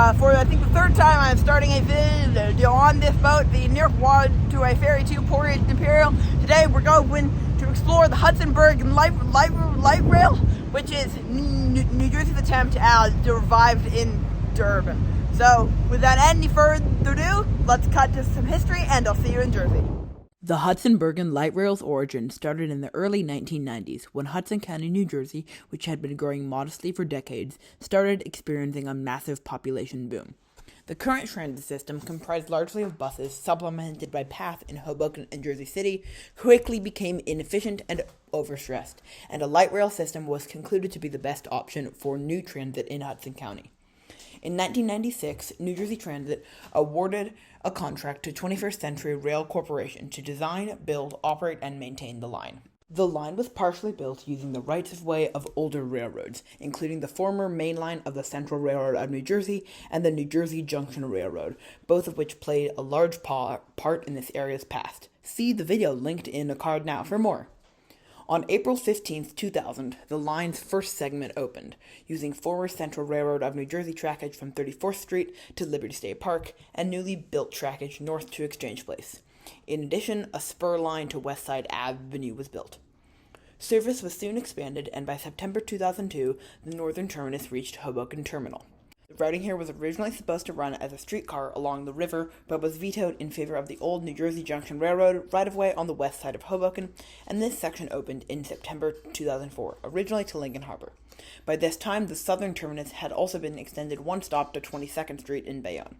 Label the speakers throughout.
Speaker 1: For I think the third time I'm starting a video on this boat, the Newark Waterway Ferry to Port Imperial. Today we're going to explore the Hamilton-Burr light rail, which is New Jersey's attempt at revived Interurban. So without any further ado, let's cut to some history and I'll see you in Jersey.
Speaker 2: The Hudson-Bergen light rail's origin started in the early 1990s when Hudson County, New Jersey, which had been growing modestly for decades, started experiencing a massive population boom. The current transit system, comprised largely of buses supplemented by PATH in Hoboken and Jersey City, quickly became inefficient and overstressed, and a light rail system was concluded to be the best option for new transit in Hudson County. In 1996, New Jersey Transit awarded a contract to 21st Century Rail Corporation to design, build, operate, and maintain the line. The line was partially built using the rights-of-way of older railroads, including the former main line of the Central Railroad of New Jersey and the New Jersey Junction Railroad, both of which played a large part in this area's past. See the video linked in the card now for more. On April 15, 2000, the line's first segment opened, using former Central Railroad of New Jersey trackage from 34th Street to Liberty State Park and newly built trackage north to Exchange Place. In addition, a spur line to West Side Avenue was built. Service was soon expanded, and by September 2002, the northern terminus reached Hoboken Terminal. The routing here was originally supposed to run as a streetcar along the river, but was vetoed in favor of the old New Jersey Junction Railroad right-of-way on the west side of Hoboken, and this section opened in September 2004, originally to Lincoln Harbor. By this time, the southern terminus had also been extended one stop to 22nd Street in Bayonne.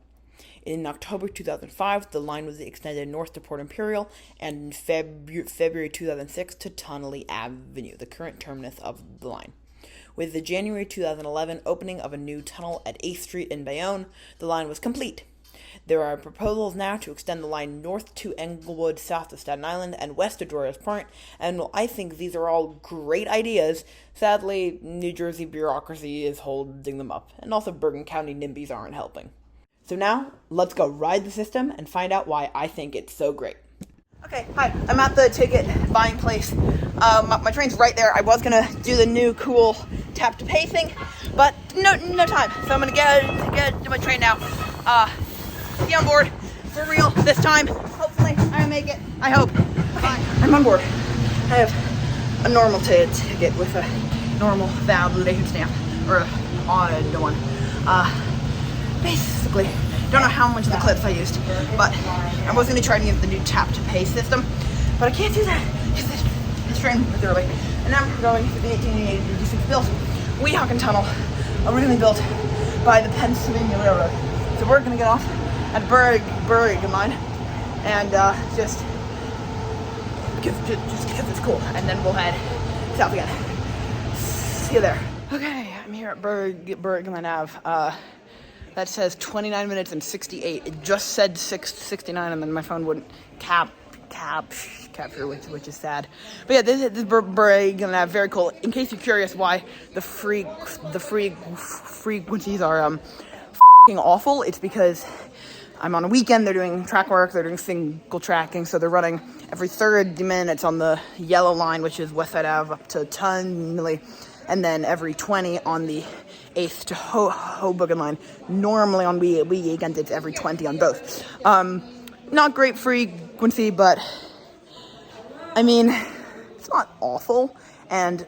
Speaker 2: In October 2005, the line was extended north to Port Imperial, and in February 2006 to Tunnelly Avenue, the current terminus of the line. With the January 2011 opening of a new tunnel at 8th Street in Bayonne, the line was complete. There are proposals now to extend the line north to Englewood, south to Staten Island, and west to Dorris Point, and I think these are all great ideas. Sadly, New Jersey bureaucracy is holding them up, and also Bergen County NIMBYs aren't helping. So now, let's go ride the system and find out why I think it's so great.
Speaker 1: Okay, hi, I'm at the ticket buying place. My train's right there. I was gonna do the new cool tap to pay thing, but no time. So I'm gonna get to my train now. Be on board for real this time. Hopefully I make it. I hope. Okay, I'm on board. I have a normal ticket with a normal validation stamp, or an odd one. Basically, don't know how much of the clips I used, but I was going to try to use the new tap-to-pay system, but I can't do that because this train was early. And now we're going to the 1886 built Weehawken Tunnel, originally built by the Pennsylvania Railroad. So we're going to get off at Bergenline and just because it's cool, and then we'll head south again. See you there. Okay, I'm here at Bergenline Ave. That says 29 minutes and 68. It just said 6:69, and then my phone wouldn't capture, which is sad. But yeah, this is Bergenline Ave, very cool. In case you're curious why the frequencies are f***ing awful, it's because I'm on a weekend. They're doing track work. They're doing single tracking, so they're running every 30 minutes on the yellow line, which is West Side Ave up to Tunnelly, and then every 20 on the 8th to Hoboken line. Normally on weekends it's every 20 on both. Not great frequency, but I mean, it's not awful, and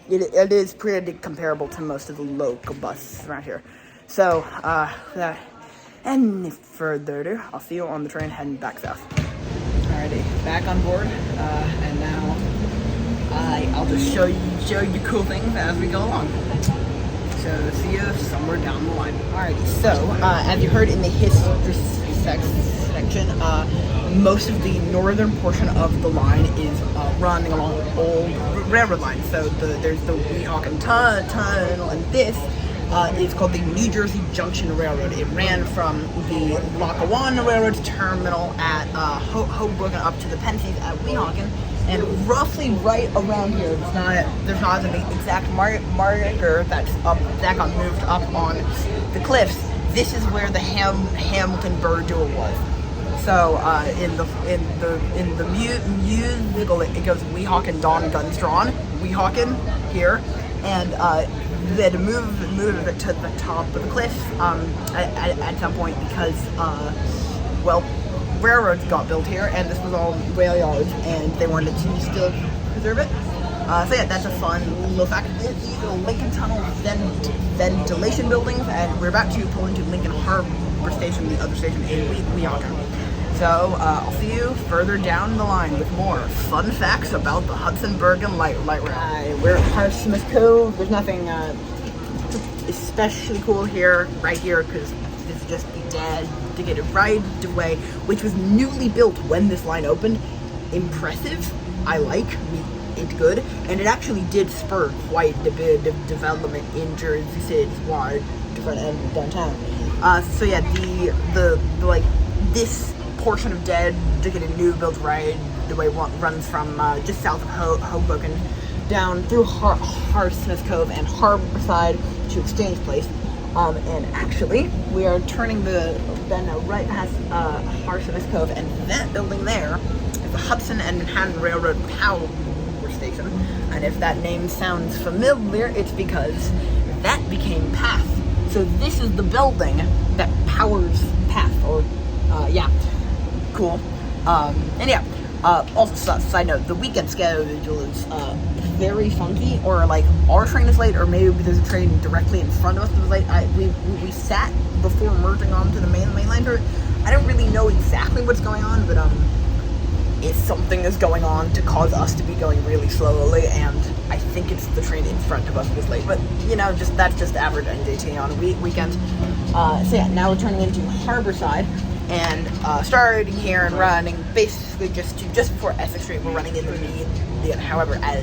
Speaker 1: it is pretty comparable to most of the local buses around here. So without any further ado, I'll see you on the train heading back south. Alrighty, back on board, and now I'll just show you cool things as we go along. So see you somewhere down the line. Alrighty, so as you heard in the history section, most of the northern portion of the line is running along old railroad lines. So there's the Weehawken Tunnel, and this is called the New Jersey Junction Railroad. It ran from the Lackawanna Railroad terminal at Hoboken up to the Pensies at Weehawken. And roughly right around here, there's not an exact marker that's up, that got moved up on the cliffs. This is where the Hamilton-Burr Duel was. So in the musical, it goes Weehawken, Dawn, Guns Drawn. Weehawken here, and they had to move it to the top of the cliff at some point because, well, railroads got built here, and this was all rail yards, and they wanted to still preserve it. So yeah, that's a fun little fact. These little Lincoln Tunnel ventilation buildings, and we're about to pull into Lincoln Harbor Station, the other station in Weehawken. So I'll see you further down the line with more fun facts about the Hudson-Bergen light rail. We're at Harsmith Cove. There's nothing especially cool here, right here, because this is just the dead to get it right away, which was newly built when this line opened. Impressive. I like. It's good, and it actually did spur quite a bit of development in Jersey City's wide different end of downtown. So yeah, the like this portion of dead to get a new built right the way runs from just south of Hoboken down through Harsmith Cove and Harborside to Exchange Place. And actually, we are turning then right past Harsmith Cove, and that building there is the Hudson and Manhattan Railroad Power Station. And if that name sounds familiar, it's because that became PATH. So this is the building that powers PATH, or yeah, cool. And yeah, also side note, the weekend schedule is very funky, or like our train is late, or maybe there's a train directly in front of us that was late. We sat before merging onto the main line. I don't really know exactly what's going on, but if something is going on to cause us to be going really slowly, and I think it's the train in front of us was late, but you know, that's just average NJT on a weekend. So yeah, now we're turning into Harborside, and starting here and running basically just before Essex Street. We're running in the median. However, at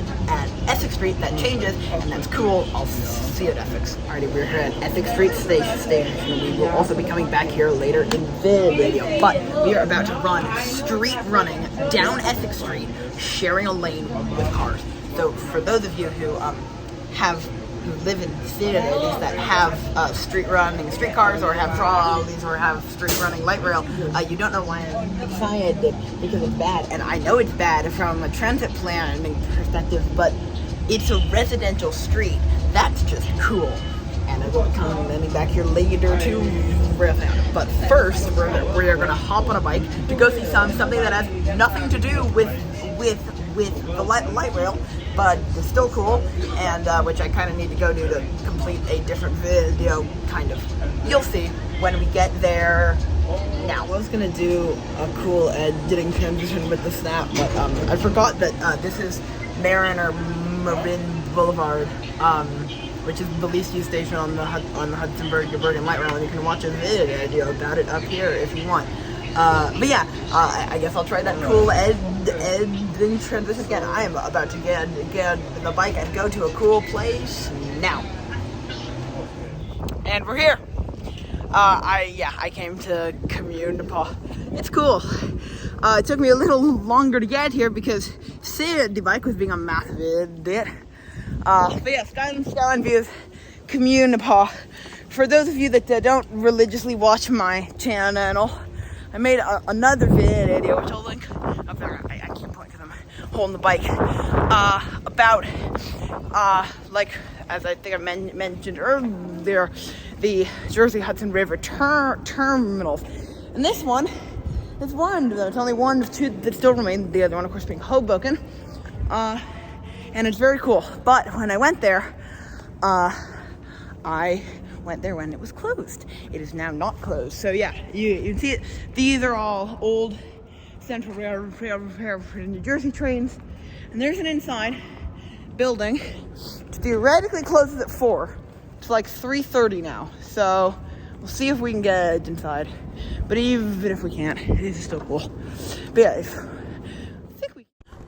Speaker 1: Essex Street that changes, and that's cool. I'll see you at Essex. Alrighty, we're here at Essex Street station, and we will also be coming back here later in the video. But we are about to run street running down Essex Street, sharing a lane with cars. So for those of you who live in cities that have street running streetcars, or have trolleys, or have street running light rail, you don't know why I'm excited, because it's bad. And I know it's bad from a transit planning perspective, but it's a residential street. That's just cool. And I will be coming back here later to rail town. But first, we're gonna hop on a bike to go see something that has nothing to do with the light rail, but it's still cool, and which I kind of need to go do to complete a different video, kind of. You'll see when we get there. Now, I was gonna do a cool editing transition with the snap, but I forgot that this is Mariner Marin Boulevard, which is the least used station on the Hudson-Bergen light rail, and you can watch a video about it up here if you want. But yeah, I guess I'll try that cool editing transition again. I am about to get on the bike and go to a cool place now. And we're here. I came to Communipaw. It's cool. It took me a little longer to get here because the bike was being a massive idiot. But yeah, skyline views, Communipaw. For those of you that don't religiously watch my channel, I made another video, which I'll link up there. I can't point because I'm holding the bike. About, like, as I think I mentioned earlier, the Jersey Hudson River terminals. And this one is one of them. It's only one of two that still remain. The other one, of course, being Hoboken. And it's very cool. But when I went there, I went there when it was closed. It is now not closed. So yeah, you can see it. These are all old Central Railroad New Jersey trains. And there's an inside building. It theoretically closes at 4. It's like 3:30 now. So we'll see if we can get inside. But even if we can't, it is still cool. But yeah,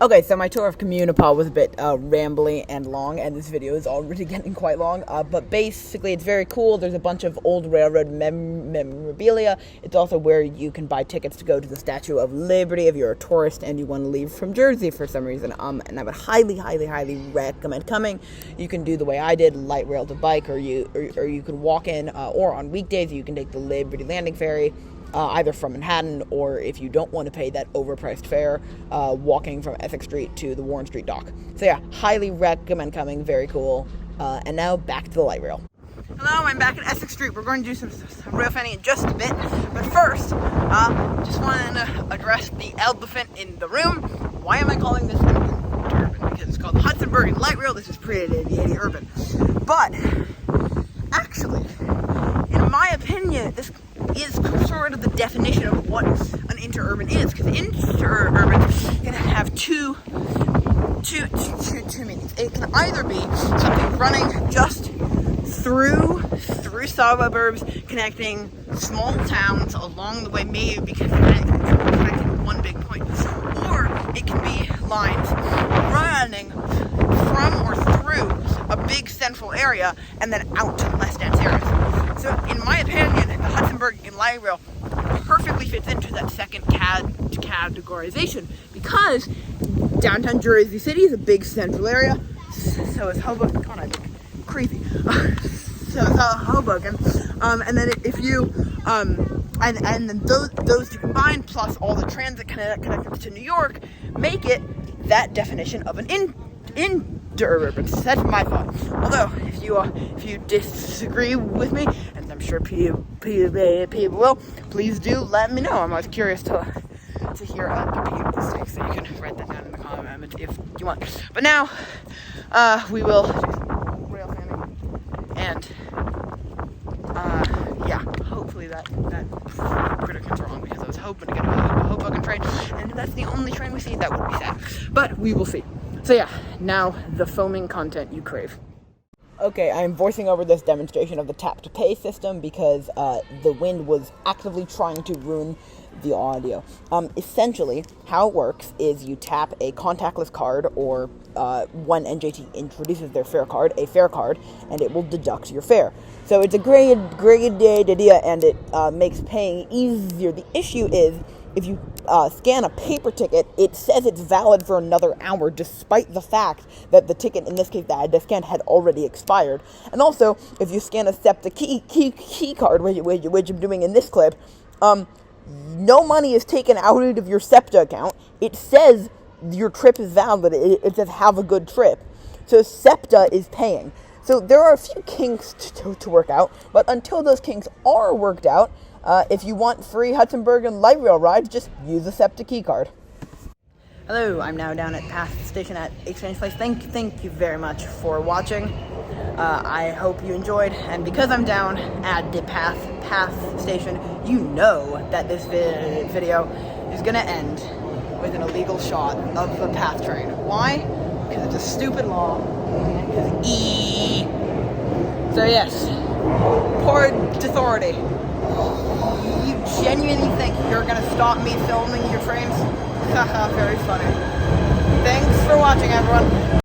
Speaker 1: okay, so my tour of Communipaw was a bit rambly and long, and this video is already getting quite long, but basically it's very cool. There's a bunch of old railroad memorabilia. It's also where you can buy tickets to go to the Statue of Liberty if you're a tourist and you want to leave from Jersey for some reason, and I would highly recommend coming. You can do the way I did, light rail to bike, or you can walk in, or on weekdays you can take the Liberty Landing Ferry, either from Manhattan, or if you don't want to pay that overpriced fare, walking from Essex Street to the Warren Street dock. So yeah, highly recommend coming. Very cool.
Speaker 2: And now back to the light rail.
Speaker 1: Hello, I'm back at Essex Street. We're going to do some rail fanning in just a bit. But first, just wanted to address the elephant in the room. Why am I calling this Interurban? Because it's called the Hamilton-Burr Light Rail. This is pre-80 urban. But, actually, in my opinion, this is sort of the definition of what an interurban is. Because interurban can have two meanings. It can either be something running just through suburbs, connecting small towns along the way, maybe connecting one big point, or it can be lines running from or through a big central area and then out to less dense areas. So, in my opinion, the Hamilton-Burr Light Rail perfectly fits into that second categorization because downtown Jersey City is a big central area. So is Hoboken. God, I'm crazy. So is Hoboken. And then if you and then those two combined plus all the transit connected to New York make it that definition of an interurban. That's my thought. Although if you disagree with me, and I'm sure people will, please do let me know. I'm always curious to hear other people's takes, so you can write that down in the comments if you want. But now we will do some rail fanning, and yeah, hopefully that prediction's wrong, because I was hoping to get a Hoboken train, and if that's the only train we see, that would be sad. But we will see. So yeah, now the foaming content you crave.
Speaker 2: Okay, I'm voicing over this demonstration of the tap-to-pay system because the wind was actively trying to ruin the audio. Essentially, how it works is you tap a contactless card, or when NJT introduces their fare card, and it will deduct your fare. So it's a great idea, and it makes paying easier. The issue is, if you scan a paper ticket, it says it's valid for another hour, despite the fact that the ticket, in this case, that I had scanned, had already expired. And also, if you scan a SEPTA key card, which I'm doing in this clip, no money is taken out of your SEPTA account. It says your trip is valid. It says have a good trip. So SEPTA is paying. So there are a few kinks to work out, but until those kinks are worked out, if you want free Hamilton-Burr Light Rail rides, just use a SEPTA key card.
Speaker 1: Hello, I'm now down at Path Station at Exchange Place. Thank you very much for watching. I hope you enjoyed, and because I'm down at the Path Station, you know that this video is gonna end with an illegal shot of a PATH train. Why? Because it's a stupid law. So yes, poor authority. You genuinely think you're gonna stop me filming your trains? Haha, very funny. Thanks for watching, everyone.